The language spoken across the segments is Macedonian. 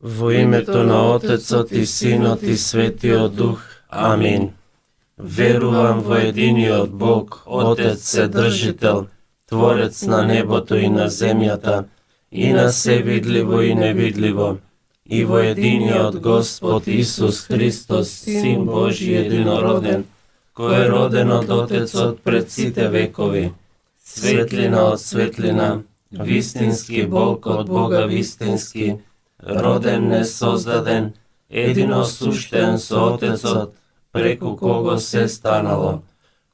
Во името на Отецот и Синот и Светиот Дух. Амин. Верувам во единиот Бог, Отец Вседржител, Творец на небото и на земјата, и на се видливо и невидливо, и во единиот Господ Исус Христос, Син Божи единороден, кој е роден од Отецот пред сите векови, светлина од светлина, вистински Бог од Бога вистински, роден несоздаден, единосуштен со Отецот, преку кого се станало,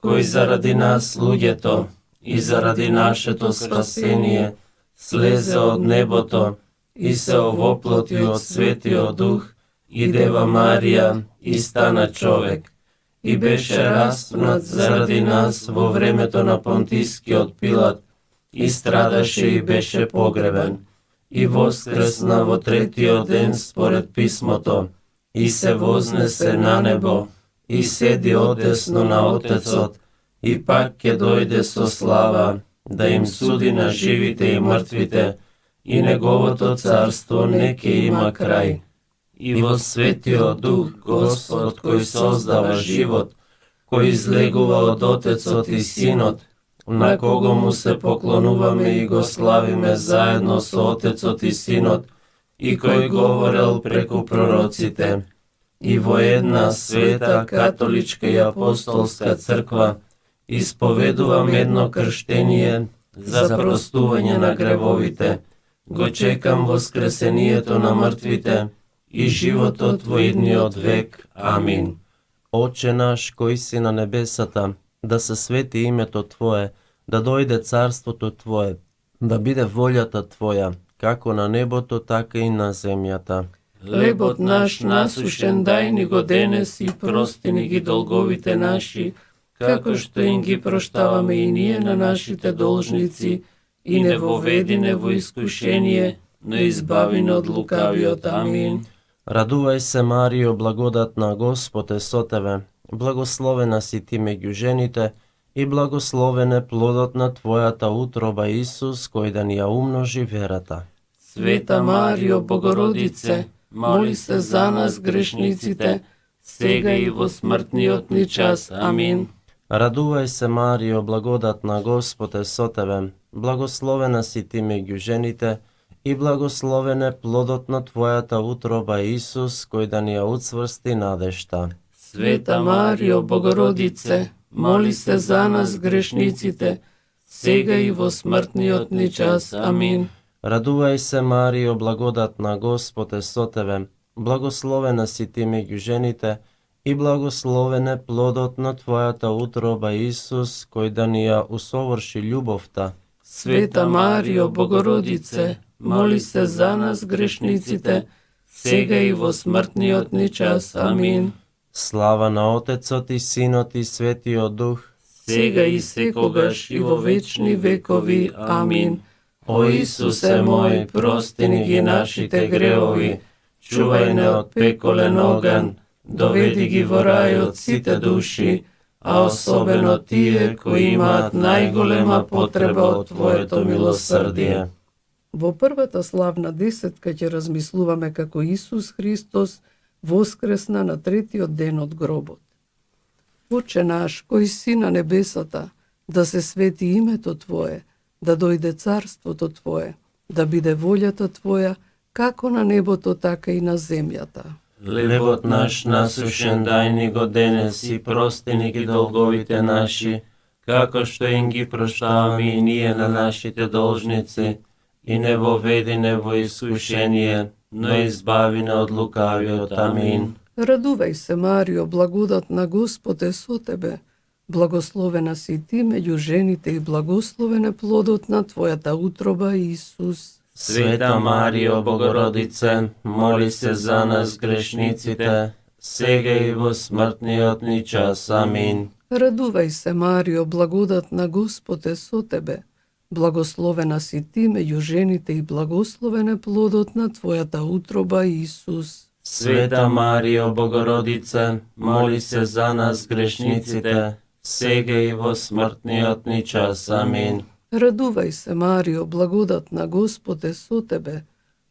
кој заради нас луѓето и заради нашето спасение слезе од небото и се овоплоти од Светиот Дух и Дева Марија и стана човек, и беше распнат заради нас во времето на Понтискиот Пилат, и страдаше и беше погребен, и воскресна во третиот ден според писмото, и се вознесе на небо, и седи одесно на Отецот, и пак ќе дојде со слава, да им суди на живите и мртвите, и неговото царство не ќе има крај. И во Светиот Дух, Господ, кој создава живот, кој излегува од Отецот и Синот, на кого му се поклонуваме и го славиме заедно со Отецот и Синот, и кој говорел преку пророците, и во една света, католичка и апостолска црква, исповедувам едно крштение за простување на гревовите, го чекам воскресението на мртвите и животот во идниот век. Амин. Отче наш, кој си на небесата, да се свети името Твое, да дојде царството Твое, да биде волјата Твоја, како на небото, така и на земјата. Хлебот наш насушен дај ни го денес и прости ни ги долговите наши, како што им ги проштаваме и ние на нашите должници, и не воведи не во искушение, но избави не од лукавиот. Амин. Радувај се, Марио, благодатна, Господ е со тебе, благословена си ти меѓу жените, и благословен е плодот на Твојата утроба, Исус, кој да ни ја умножи верата. Света Марио, Богородице, моли се за нас грешниците, сега и во смртниот ни час. Амин. Радувај се, Марио, благодатна, Господ е со тебе, благословена си ти меѓу жените, и благословен е плодот на Твојата утроба, Исус, кој да ни ја уцврсти надежта. Света Марио, Богородице, моли се за нас грешниците, сега и во смртниот ни час. Амин. Радувај се, Марио, благодатна, Господ е со тебе, благословена си ти меѓу жените, и благословен е плодот на Твојата утроба, Исус, кој да ни ја усоврши љубовта. Света Марио, Богородице, моли се за нас грешниците, сега и во смртниот ни час. Амин. Слава на Отецот и Синот и Светиот Дух, сега и секогаш и во вечни векови. Амин. О Исусе мој, прости ни ги нашите гревови, чувај не од пеколен оган, доведи ги во рајот сите души, а особено тие кои имаат најголема потреба од Твоето милосрдие. Во првата славна десетка ќе размислуваме како Исус Христос воскресна на третиот ден од гробот. Отче наш, кој си на небесата, да се свети името Твое, да дојде царството Твое, да биде волјата Твоја, како на небото, така и на земјата. Хлебот наш насушен дај ни го денес и прости ни ги долговите наши, како што им ги проштаваме и ние на нашите должници, и не воведи не во искушение, но избави не од лукавиот. Амин. Радувај се, Марио, благодатна, Господ е со тебе, благословена си ти меѓу жените и благословен е плодот на Твојата утроба, Исус. Света Марио, Богородице, моли се за нас грешниците, сега и во смртниот ни час. Амин. Радувај се, Марио, благодатна, Господ е со тебе, благословена си ти меѓу жените и благословен е плодот на Твојата утроба, Исус. Света Марио, Богородице, моли се за нас грешниците, сега и во смртниот ни час. Амин. Радувај се, Марио, благодатна, Господ е со тебе,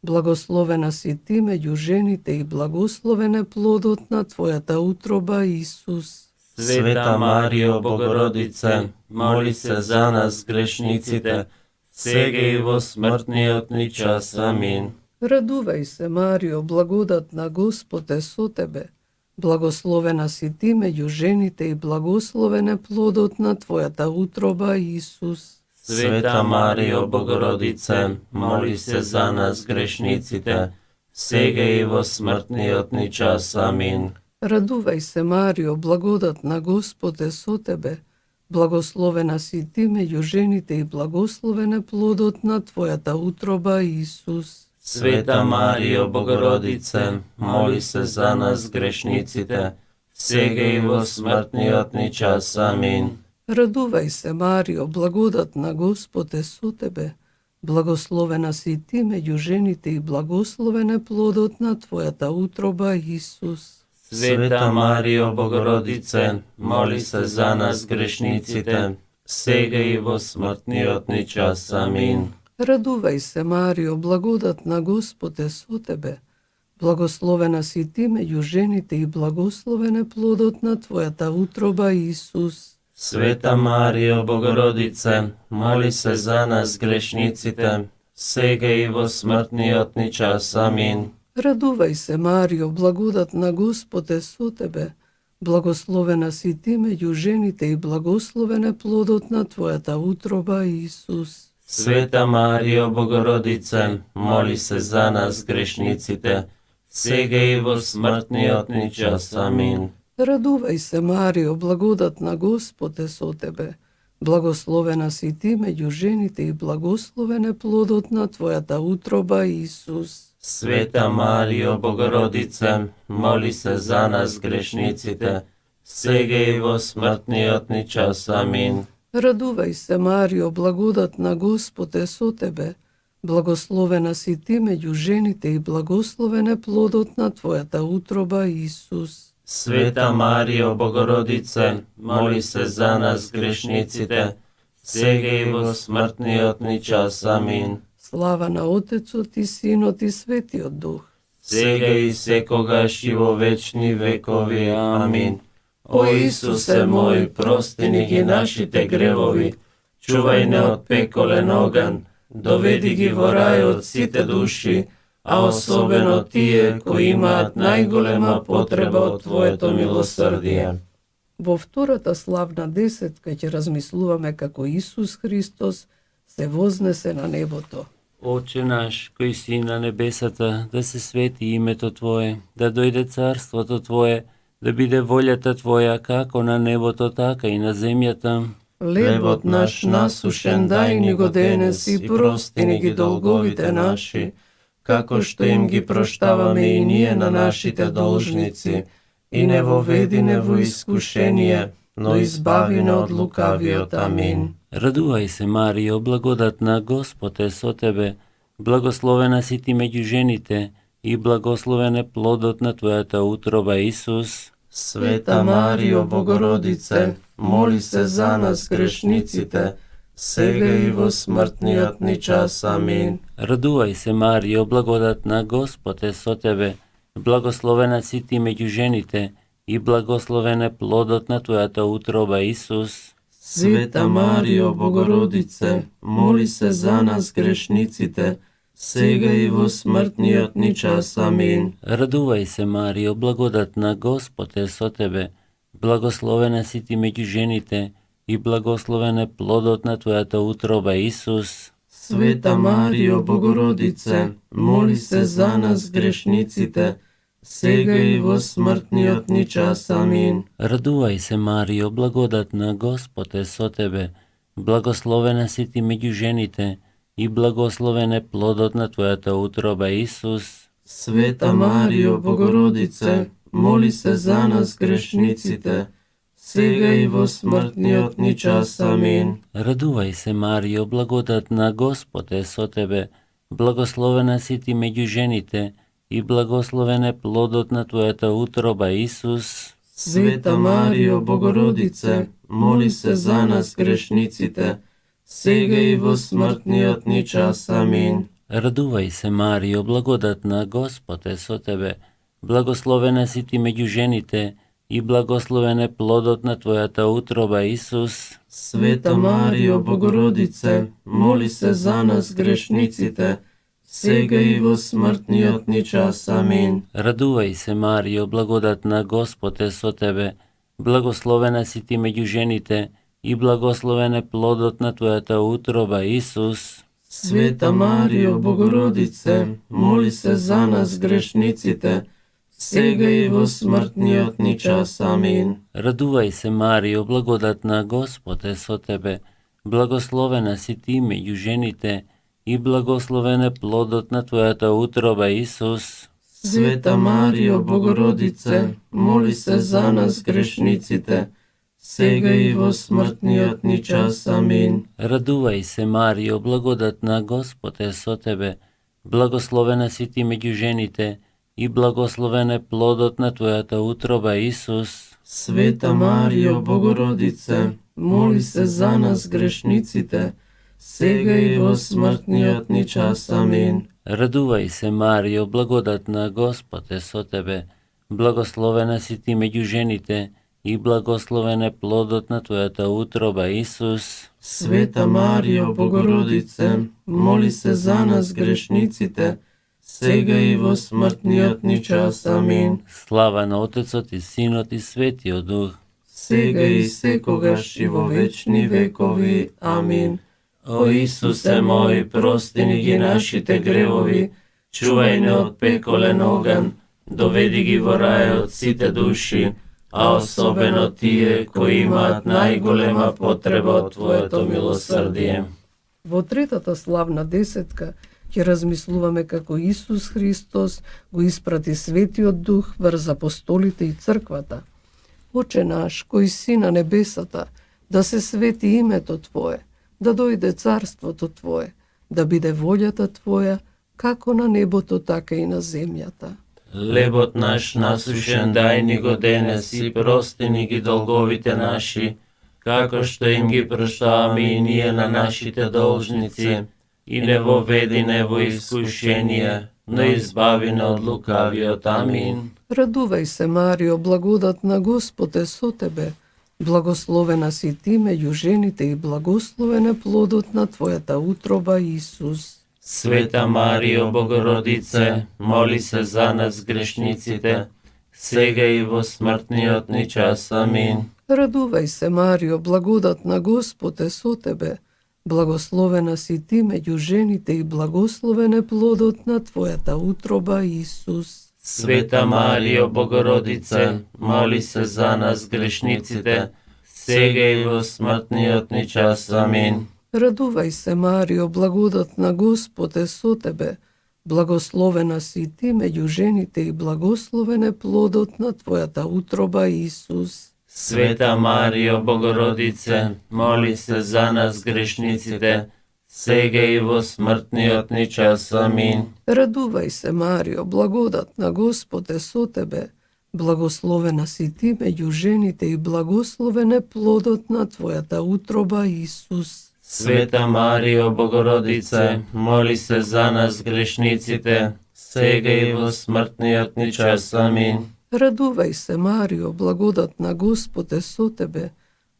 Благословена си ти меѓу жените и благословен е плодот на твојата утроба, Исус. Света Марио, Богородице, моли се за нас грешниците, сега и во смртниот ни час. Амин. Радувај се, Марио, благодатна Господ е со тебе. Благословена си ти меѓу жените и благословен е плодот на твојата утроба, Исус. Света Марио, Богородице, моли се за нас грешниците, сега и во смртниот ни час. Амин. Радувај се, Марио, благодатна Господ е со тебе. Благословена си ти меѓу жените и благословен е плодот на твојата утроба, Исус. Света Марио, Богородице, моли се за нас грешниците, сега и во смртниот ни час. Амин. Радувај се, Марио, благодатна Господ е со тебе. Благословена си ти меѓу жените и благословен е плодот на твојата утроба, Исус. Света Марио, Богородице, моли се за нас грешниците, сега и во смртниот ни час. Амин. Радувај се, Марио, благодатна Господ е со тебе. Благословена си ти меѓу жените и благословен е плодот на твојата утроба, Исус. Света Марио, Богородице, моли се за нас грешниците, сега и во смртниот ни час. Амин. Радувај се, Марио, благодатна Господ е со тебе. Благословена си ти меѓу жените и благословен е плодот на твојата утроба, Исус. Света Марио, Богородице, моли се за нас грешниците, сега и во смртниот ни час. Амин. Радувај се, Марио, благодатна Господ е со тебе. Благословена си ти меѓу жените и благословен е плодот на твојата утроба, Исус. Света Марио, Богородице, моли се за нас грешниците, сега и во смртниот ни час. Амин. Радувај се, Марио, благодатна Господ е со тебе. Благословена си ти меѓу жените и благословен е плодот на твојата утроба, Исус. Света Марио, Богородице, моли се за нас грешниците, сега и во смртниот ни час. Амин. Слава на Отецот и Синот и Светиот Дух. Сега и секогаш и во вечни векови. Амин. О Исусе мој, прости ни ги нашите гревови, чувај не од пеколен оган, доведи ги во рајот сите души, а особено тие кои имаат најголема потреба од Твоето милосрдие. Во втората славна десетка ќе размислуваме како Исус Христос се вознесе на небото. Отче наш, кој си на небесата, да се свети името Твое, да дојде царството Твое, да биде волјата Твоја како на небото, така и на земјата. Лебот наш насушен дај ни го денес и прости ни ги долговите наши, како што им ги проштаваме и ние на нашите должници, и не воведи не во искушение, но избави не од лукавиот. Амин. Радувај се, Марио, благодатна Господ е со тебе, благословена си ти меѓу жените и благословен е плодот на твојата утроба, Исус. Света Марио, Богородице, моли се за нас грешниците, сега и во смртниот ни час. Амин. Радувај се, Марио, благодатна Господ е со тебе, благословена си ти меѓу жените и благословен е плодот на твојата утроба, Исус. Света Марио, Богородице, моли се за нас грешниците, сега и во смртниот ни час. Амин. Радувај се, Марио, благодатна Господ е со тебе, благословена си ти меѓу жените и благословен е плодот на твојата утроба, Исус. Света Марио, Богородице, моли се за нас грешниците, сега и во смртниот ни час. Амин. Радувај се, Марио, благодатна Господ е со тебе, благословена си ти меѓу жените и благословен е плодот на твојата утроба, Исус. Света Марио, Богородице, моли се за нас грешниците, сега и во смртниот ни час. Амин. Радувај се, Марио, благодатна Господ е со тебе, благословена си ти меѓу жените и благословен е плодот на твојата утроба, Исус. Света Марио, Богородице, моли се за нас грешниците, сега и во смртниот ни час. Амин. Radувај се, Марио, благодатна, Господ е со тебе. Благословена си ти меѓу жените и благословен е плодот на твојата утроба, Исус. Света Марио, Богородице, моли се за нас грешниците, сега и во смртниот ни час. Амин. Радувај се, Марио, благодатна, Господ е со тебе. Благословена си ти меѓу жените и благословен е плодот на твојата утроба, Исус. Света Марио, Богородице, моли се за нас грешниците, сега и во смртниот ни час. Амин. Радувај се, Марио, благодатна, Господ е со тебе. Благословена си ти меѓу жените и благословен е плодот на твојата утроба, Исус. Света Марио, Богородице, моли се за нас грешниците, сега и во смртниот ни час. Амин. Радувај се, Марио, благодатна, Господ е со тебе. Благословена си ти меѓу жените и благословен е плодот на твојата утроба, Исус. Света Марио, Богородице, моли се за нас грешниците, сега и во смртниот ни час. Амин. Радувај се, Марио, благодатна, Господ е со тебе. Благословена си ти меѓу жените и благословен е плодот на твојата утроба, Исус. Света Марио, Богородице, моли се за нас грешниците, сега и во смртниот ни час. Амин. Слава на Отецот и Синот и Светиот Дух. Сега и секогаш и во вечни векови. Амин. О Исусе мој, прости ни ги нашите гревови, чувај не од пеколен оган, доведи ги во рајот сите души, а особено тие кои имаат најголема потреба од Твоето милосрдие. Во третата славна десетка ќе размислуваме како Исус Христос го испрати Светиот Дух врз апостолите и црквата. Оче наш, кој си на небесата, да се свети името Твое, да дојде царството Твое, да биде волјата Твоја, како на небото, така и на земјата. Лебот наш насушен дај ни го денес и прости ни ги долговите наши, како што им ги проштаваме и ние на нашите должници, и не воведи не во искушение, но избави не од лукавиот. Амин. Радувај се, Марио, благодатна, Господ е со тебе. Благословена си ти меѓу жените и благословен е плодот на твојата утроба, Исус. Света Марио, Богородице, моли се за нас грешниците, сега и во смртниот ни час. Амин. Радувај се, Марио, благодатна, Господ е со тебе. Благословена си ти меѓу жените и благословен е плодот на твојата утроба, Исус. Света Марио, Богородице, моли се за нас грешниците, сега и во смртниот ни час. Амин. Радувај се, Марио, благодатна, Господ е со тебе. Благословена си ти меѓу жените и благословен е плодот на твојата утроба, Исус. Света Марио, Богородице, моли се за нас грешниците, сега и во смртниот ни час. Амин. Радувај се, Марио, благодатна, Господ е со тебе. Благословена си ти меѓу жените и благословен е плодот на твојата утроба, Исус. Света Марио, Богородице, моли се за нас грешниците, сега и во смртниот ни час. Амин. Радувај се, Марио, благодатна, Господ е со тебе.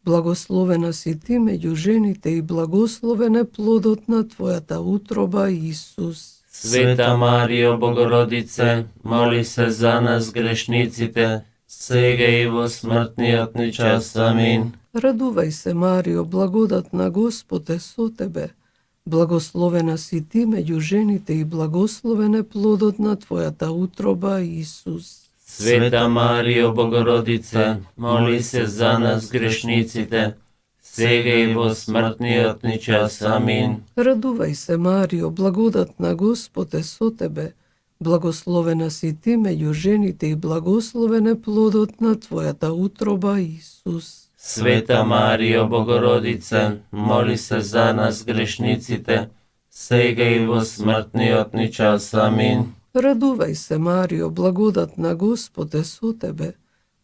Благословена си ти меѓу жените и благословен е плодот на твојата утроба, Исус. Света Марио, Богородице, моли се за нас грешниците, сега и во смртниот ни час. Амин. Радувај се, Марио, благодатна, Господ е со тебе. Благословена си ти меѓу жените и благословен е плодот на твојата утроба, Исус. Света Марио, Богородице, моли се за нас грешниците, сега и во смртниот ни час. Амин. Радувај се, Марио, благодатна, Господ е со тебе. Благословена си ти меѓу жените и благословен е плодот на твојата утроба, Исус. Света Марио, Богородице, моли се за нас грешниците, сега и во смртниот ни час. Амин. Радувај се, Марио, благодатна, Господ е со тебе.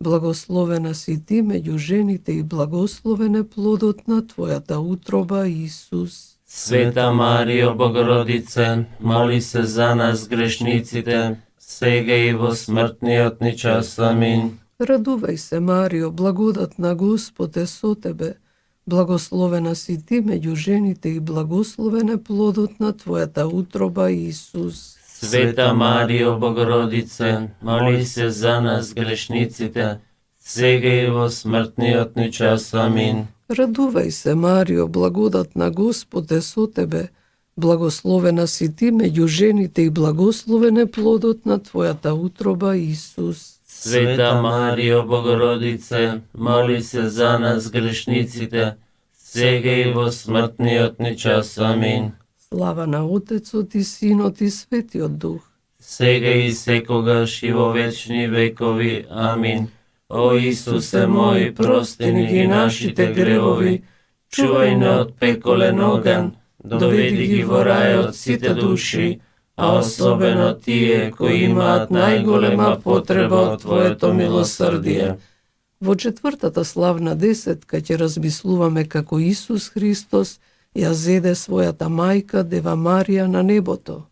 Благословена си ти меѓу жените и благословен е плодот на твојата утроба, Исус. Sveta Марио Богородице, моли се за нас грешниците, сега и во смртниот ни час. Амин. Радувај се, Марио, благодатна Господ е со тебе. Благословена си ти меѓу жените и благословен е плодот на твојата утроба, Исус. Sveta Марио Богородице, моли се за нас грешниците, сега и во смртниот ни час. Амин. Радувај се, Марио, благодатна Господ е со тебе. Благословена си ти меѓу жените и благословен е плодот на твојата утроба, Исус. Sveta Марио Богородице, моли се за нас грешниците, сега и во смртниот ни час. Амин. Слава на Отецот и Синот и Светиот Дух. Сега и секогаш и во вечни векови. Амин. О Исусе мој, прости ни ги нашите гревови, чувај не од пеколен оган, доведи ги во рајот сите души, а особено тие кои имаат најголема потреба од Твоето милосрдие. Во четвртата славна десетка ќе размислуваме како Исус Христос ја зеде својата мајка Дева Марија на небото.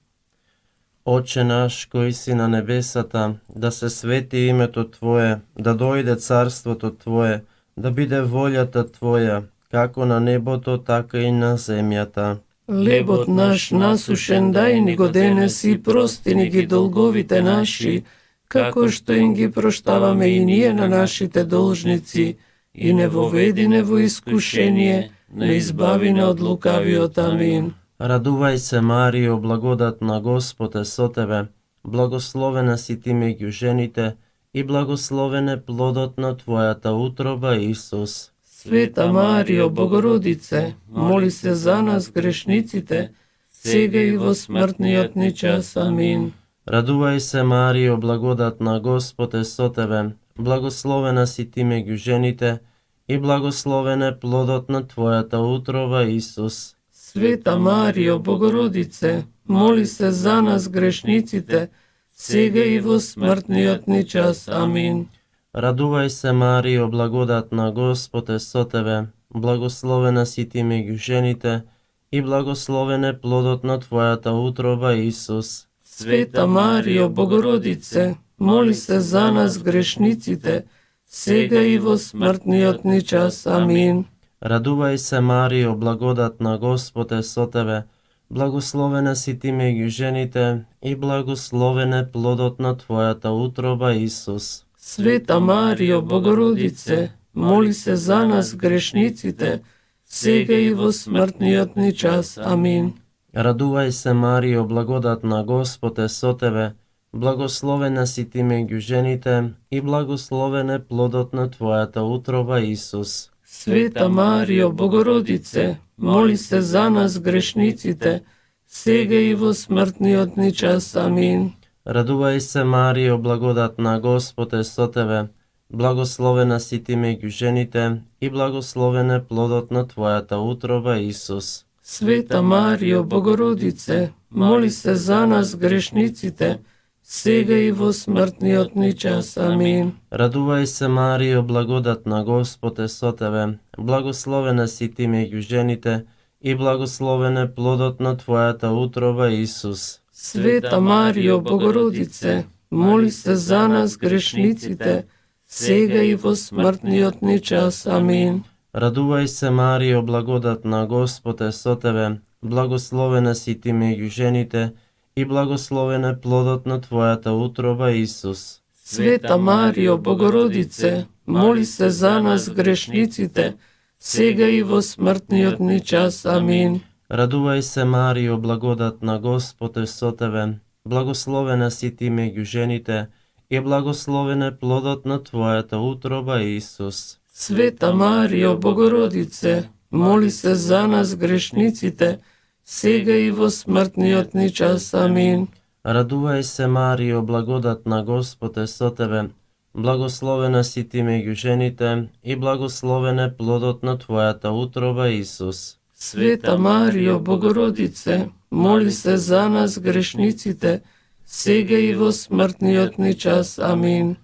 Отче наш, кој си на небесата, да се свети името Твое, да дојде царството Твое, да биде волјата Твоја, како на небото, така и на земјата. Лебот наш насушен дај ни го денес и прости ни ги долговите наши, како што им ги проштаваме и ние на нашите должници, и не воведи не во искушение, не избави не од лукавиот. Амин. Радувај се, Марио, благодатна Господ е со тебе, благословена си ти меѓу жените и благословен е плодот на твојата утроба, Исус. Света Марио Богородице, моли се за нас грешниците, сега и во смртниот ни час. Амин. Радувај се, Марио, благодатна Господ е со тебе, благословена си ти меѓу жените и благословен е плодот на твојата утроба, Исус. Света Марио Богородице, моли се за нас грешниците, сега и во смртниот ни час. Амин. Радувај се, Марио, благодатна Господ е со тебе, благословена си ти меѓу жените и благословен е плодот на твојата утроба, Исус. Света Марио Богородице, моли се за нас грешниците, сега и во смртниот ни час. Амин. Радувај се, Марио, благодатна Господ е со тебе, благословена си ти меѓу жените и благословен е плодот на твојата утроба, Исус. Света Марио Богородице, моли се за нас грешниците, сега и во смртниот ни час. Амин. Радувај се, Марио, благодатна Господ е со тебе, благословена си ти меѓу жените и благословен е плодот на твојата утроба, Исус. Света Марио Богородице, моли се за нас грешниците, сега и во смртниот ни час. Амин. Радувај се, Марио, благодатна Господ е со тебе, благословена си ти меѓу жените и благословен е плодот на твојата утроба, Исус. Света Марио Богородице, моли се за нас грешниците, сега и во смртниот ни час. Амин. Радувај се, Марио, благодатна Господ е со тебе, благословена си ти меѓу жените и благословен е плодот на твојата утроба, Исус. Света Марио Богородице, моли се за нас грешниците, сега и во смртниот ни час. Амин. Радувај се, Марио, благодатна Господ е со тебе, благословена си ти меѓу жените и благословен е плодот на твојата утроба, Исус. Света Марио Богородице, моли се за нас грешниците, сега и во смртниот ни час. Амин. Радувај се, Марио, благодатна Господ е со тебе, благословена си ти меѓу жените и благословен е плодот на твојата утроба, Исус. Света Марио Богородице, моли се за нас грешниците, сега и во смртниот ни час. Амин. Радувај се, Марио, благодатна Господ е со тебе, благословена си ти меѓу жените и благословен е плодот на твојата утроба, Исус. Света Марио Богородице, моли се за нас грешниците, сега и во смртниот ни час. Амин.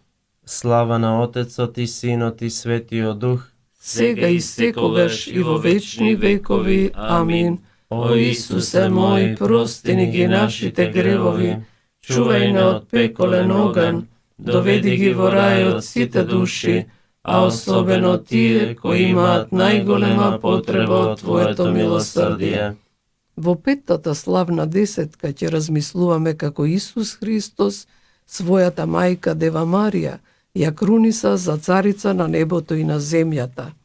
Слава на Отецот и Синот и Светиот Дух, Сега и секогаш и во вечни векови. Амин. O Isuse moj, прости ни ги нашите гревови, чувај не од пеколен оган, доведи ги во рајот сите души, а особено тие кои имаат најголема потреба од Твоето милосрдие. Во петтата славна десетка ќе размислуваме како Исус Христос, својата мајка Дева Марија, ја круниса за царица на небото и на земјата.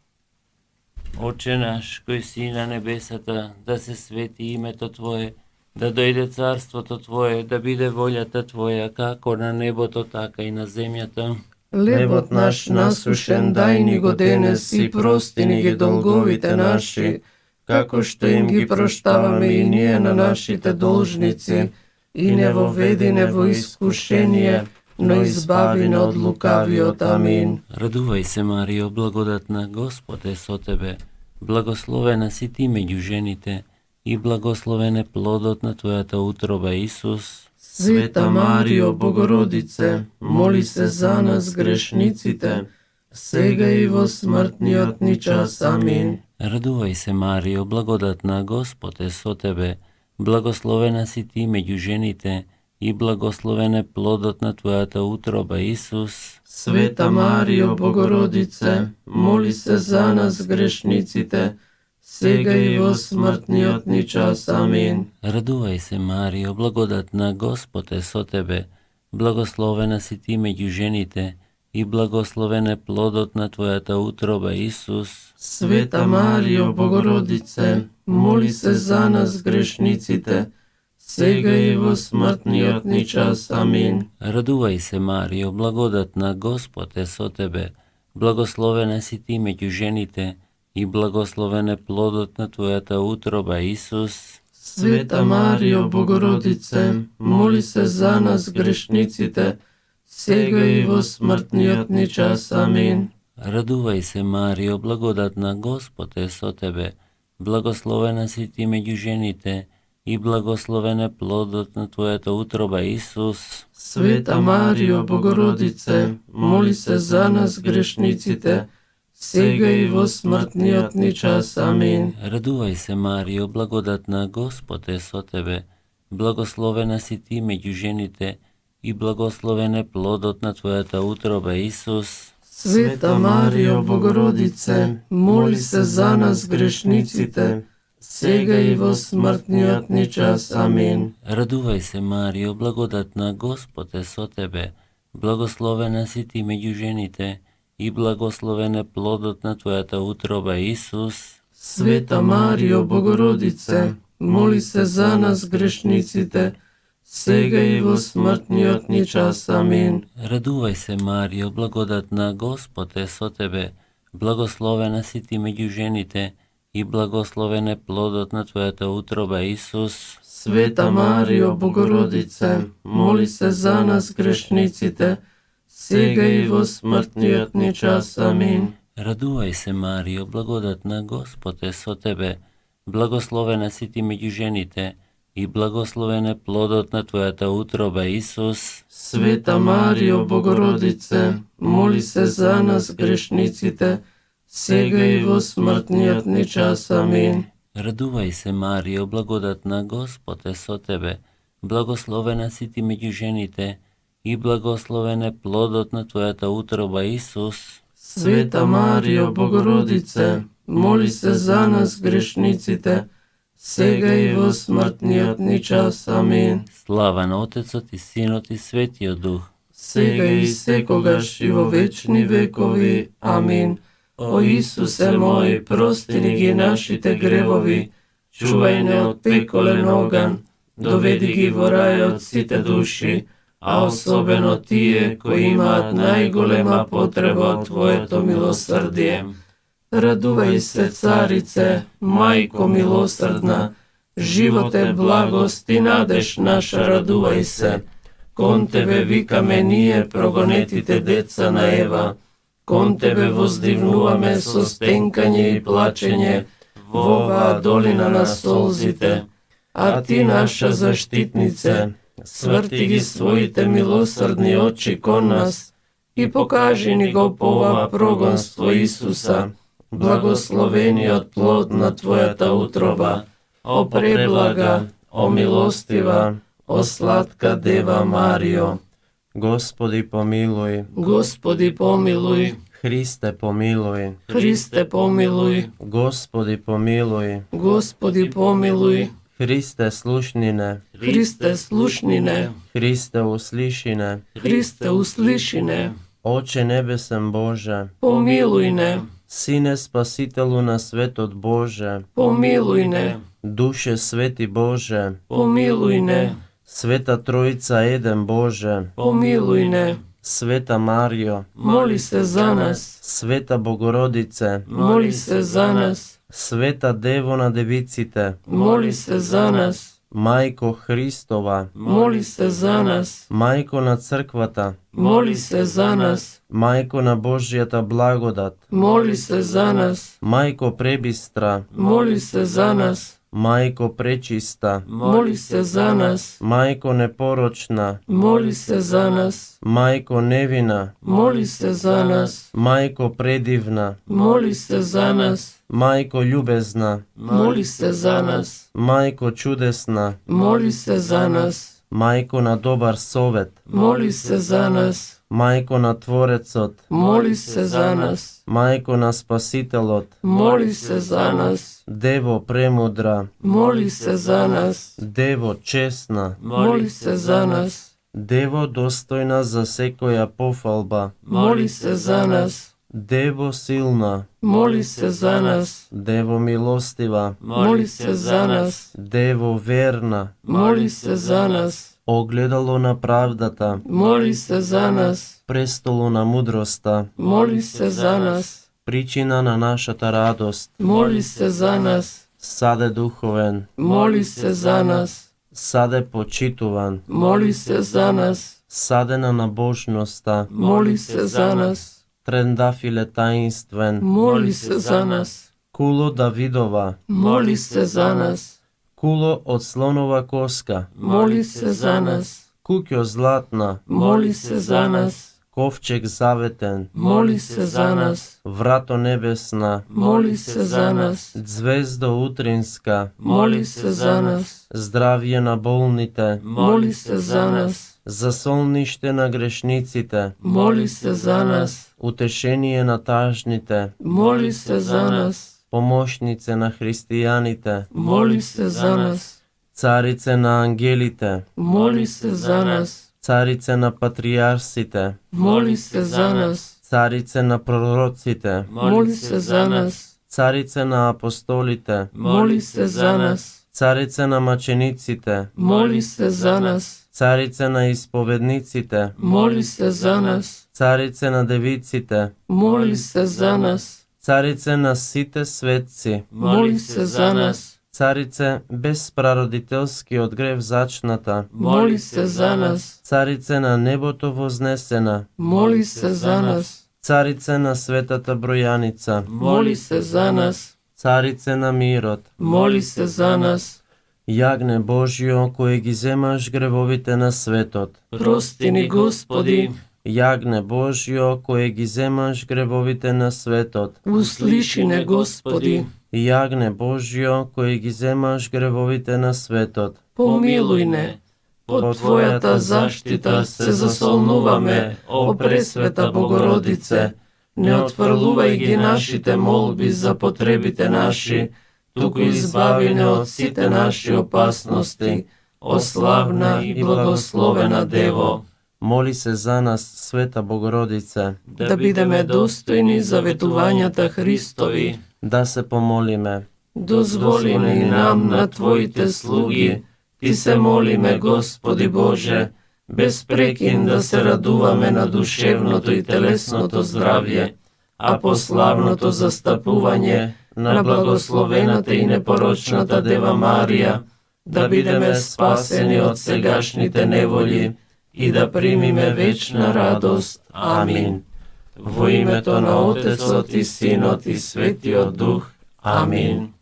Отче наш, кој си на небесата, да се свети името Твое, да дојде царството Твое, да биде волјата Твоја, како на небото, така и на земјата. Лебот наш насушен дај ни го денес и прости ни ги долговите наши, како што им ги проштаваме и ние на нашите должници, и не воведи не во искушение, но избави не од лукавиот. Амин. Радувај се, Марио, благодатна, Господ е со тебе. Благословена си ти меѓу жените и благословен е плодот на Твојата утроба, Исус. Света Марио, Богородице, моли се за нас грешниците, сега и во смртниот ни час. Амин. Радувај се, Марио, благодатна, Господ е со тебе. Благословена си ти меѓу жените и благословен е плодот на Твојата утроба, Исус. Света Марио, Богородице, моли се за нас грешниците, сега и во смртниот ни час. Амин. Радувај се, Марио, благодатна, Господ е со тебе. Благословена си ти меѓу жените и благословен е плодот на Твојата утроба, Исус. Света Марио, Богородице, моли се за нас грешниците, сега и во смртниот ни час. Амин. Радувај се, Марио, благодатна, Господ е со тебе. Благословена си ти меѓу жените и благословен е плодот на Твојата утроба, Исус. Света Марио, Богородице, моли се за нас грешниците, сега и во смртниот ни час. Амин. Радувај се, Марио, благодатна, Господ е со тебе. Благословена си ти меѓу жените и благословен е плодот на Твојата утроба, Исус. Света Марио, Богородице, моли се за нас грешниците, сега и во смртниот ни час. Амин. Радувај се, Марио, благодатна, Господ е со тебе. Благословена си ти меѓу жените и благословен е плодот на Твојата утроба, Исус. Света Марио, Богородице, моли се за нас грешниците, сега и во смртниот ни час. Амин. Радувај се, Марио, благодатна, Господ е со тебе. Благословена си ти меѓу жените и благословен е плодот на Твојата утроба, Исус. Света Марио, Богородице, моли се за нас грешниците, сега и во смртниот ни час. Амин. Радувај се, Марио, благодатна, Господ е со тебе. Благословена си ти меѓу жените и благословен е плодот на Твојата утроба, Исус. Света Марио, Богородице, моли се за нас грешниците, сега и во смртниот ни час. Амин. Радувај се, Марио, благодатна, Господ е со тебе. Благословена си ти меѓу жените и благословен е плодот на Твојата утроба, Исус. Света Марио, Богородице, моли се за нас грешниците, сега и во смртниот ни час. Амин. Радувај се, Марио, благодатна, Господ е со тебе. Благословена си ти меѓу жените и благословен е плодот на Твојата утроба, Исус. Света Марио, Богородице, моли се за нас грешниците, сега и во смртниот ни час. Амин. Слава на Отецот и Синот и Светиот Дух. Сега и секогаш и во вечни векови. Амин. О Исусе мој, прости ни ги нашите гревови, чувај не од пеколен оган, доведи ги во рајот сите души, а особено тие кои имаат најголема потреба од Твоето милосрдие. Радувај се, Царице, Мајко милосрдна, живот е благост и надеж наша, радувај се. Кон Тебе викаме ние, прогонетите деца на Ева, кон Тебе воздивнуваме со стенкање и плачење во оваа долина на солзите. А Ти, наша заштитнице, сврти ги своите милосрдни очи кон нас и покажи ни го по ова прогонство Исуса, благословениот плод на Твојата утроба. o preblaga, o milostiva, o slatka Deva Mario. Gospodi pomiluj, Gospodi pomiluj, Hriste pomiluj, Hriste pomiluj, Gospodi pomiluj, Gospodi pomiluj, Hriste slušnine, Hriste slušnine, Hriste uslišine, Hriste uslišine, Oče nebesen Bože, pomiluj ne, Sine spasitelu na svet od Bože, pomiluj ne, Duše sveti Bože, pomiluj ne, Sveta Trojica eden Bože, pomiluj ne, Sveta Marijo, moli se za nas, Sveta Bogorodice, moli se za nas, Sveta Devo na Devicite, moli se za nas, Majko Hristova, moli se za nas, Majko na crkvata, moli se za nas, Majko na Božjata blagodat, moli se za nas, Majko prebistra, moli se za nas, Majko prečista, moli se za nas, Majko neporočna, moli se za nas, Majko nevina, moli se za nas, Majko predivna, moli se za nas, Majko ljubezna, moli se za nas, Majko čudesna, moli se za nas, Majko na dobar sovet, moli se za nas, Majko na tvorecot, moli se za nas, Majko na spasitelot, moli se za nas, Devo premudra, moli se za nas, Devo česna, moli se za nas, Devo dostojna za sekoja pofalba, moli se za nas, Devo silna, moli se za nas, Devo milostiva, moli se za nas, Devo verna, moli se za nas, ogledalo na pravdata, moli se za nas, prestolo na mudrosta, moli se za nas, pričina na našata radost, moli se za nas, sade duhoven, moli se za nas, sade počituvan, moli se za nas, sade na nabožnosta, moli se za nas, trendafile tajinstven, moli se za nas, kulo Davidova, moli se za nas, kulo od slonova koska, moli se za nas, kukjo zlatna, moli se za nas, kovčeg zaveten, moli se za nas, vrato nebesna, moli se za nas, zvezdo utrinska, moli se za nas, zdravje na bolnite, moli se za nas, za solnište na grešnicite, moli se za nas, utešenije na tažnite, moli se za nas, pomoćnice na hristijanite, moli se za nas, carice na angelite, moli se za nas, carice na patrijarsite, moli se za nas, carice na prorocite, moli se za nas, carice na apostolite, moli se za nas, carice na mačenicite, moli se za nas, carice na ispovednicite, moli se za nas, carice na devicite, moli se za nas, carice na site svetci, moli se za nas, carice bez praroditeljski odgrev začnata, moli se za nas, carice na neboto voznesena, moli se za nas, carice na svetata brojanica, moli se za nas, carice na mirot, moli se za nas, jagne Božjo kojeg izemaš grevovite na svetot, prosti ni Gospodi, jagne Božjo kojeg izemaš grevovite na svetot, usliši ne Gospodi, jagne Božjo kojeg izemaš grevovite na svetot, pomiluj ne, pod Tvojata zaštita se zasolnuvame, o presveta Bogorodice, ne otvrluvaj gi našite molbi za potrebite naši, tuku izbavi ne od site naši opasnosti, o slavna i blagoslovena Devo, moli se za nas, Sveta Bogorodice, da bideme dostojni zavetovanjata Hristovi, da se pomolime. dozvoli ni nam na Tvojite slugi, Ti se molime, Gospodi Bože, bez prekin da se raduvame na duševното i telesното zdravje, a poslavното zastapuvanje na blagosloveната i neporočната Дева Марija, da bideme spaseni od segašnjite nevolji i da primime večna radost. Amin. Vo imето на Отецот и Синот и Светиот Дух. Амин.